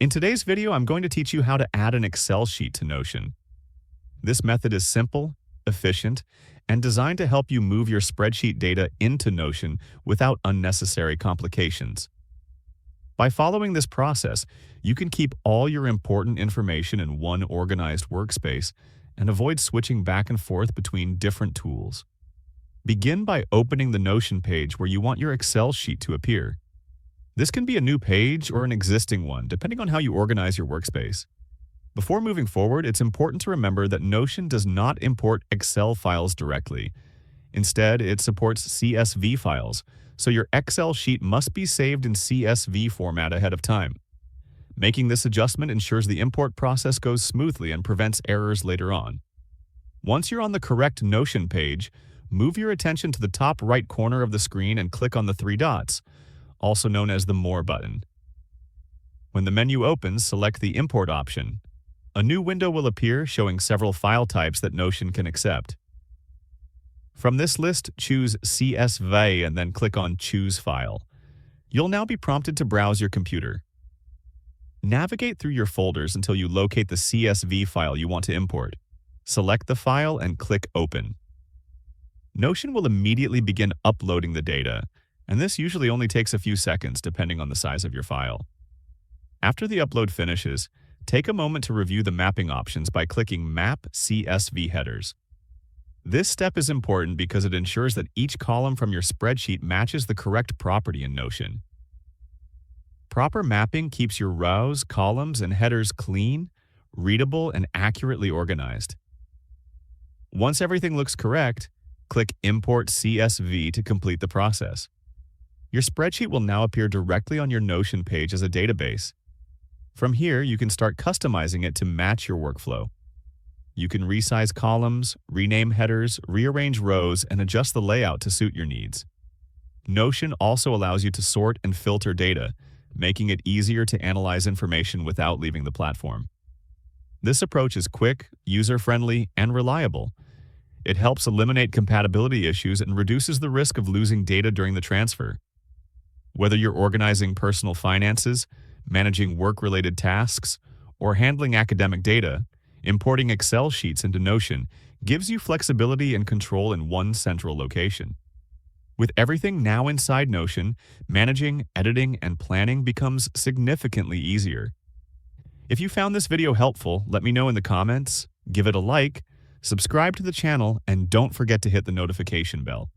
In today's video, I'm going to teach you how to add an Excel sheet to Notion. This method is simple, efficient, and designed to help you move your spreadsheet data into Notion without unnecessary complications. By following this process, you can keep all your important information in one organized workspace and avoid switching back and forth between different tools. Begin by opening the Notion page where you want your Excel sheet to appear. This can be a new page or an existing one, depending on how you organize your workspace. Before moving forward, it's important to remember that Notion does not import Excel files directly. Instead, it supports CSV files, so your Excel sheet must be saved in CSV format ahead of time. Making this adjustment ensures the import process goes smoothly and prevents errors later on. Once you're on the correct Notion page, move your attention to the top right corner of the screen and click on the three dots, also known as the More button. When the menu opens, select the Import option. A new window will appear showing several file types that Notion can accept. From this list, choose CSV and then click on Choose File. You'll now be prompted to browse your computer. Navigate through your folders until you locate the CSV file you want to import. Select the file and click Open. Notion will immediately begin uploading the data, and this usually only takes a few seconds depending on the size of your file. After the upload finishes, take a moment to review the mapping options by clicking Map CSV Headers. This step is important because it ensures that each column from your spreadsheet matches the correct property in Notion. Proper mapping keeps your rows, columns, and headers clean, readable, and accurately organized. Once everything looks correct, click Import CSV to complete the process. Your spreadsheet will now appear directly on your Notion page as a database. From here, you can start customizing it to match your workflow. You can resize columns, rename headers, rearrange rows, and adjust the layout to suit your needs. Notion also allows you to sort and filter data, making it easier to analyze information without leaving the platform. This approach is quick, user-friendly, and reliable. It helps eliminate compatibility issues and reduces the risk of losing data during the transfer. Whether you're organizing personal finances, managing work-related tasks, or handling academic data, importing Excel sheets into Notion gives you flexibility and control in one central location. With everything now inside Notion, managing, editing, and planning becomes significantly easier. If you found this video helpful, let me know in the comments, give it a like, subscribe to the channel, and don't forget to hit the notification bell.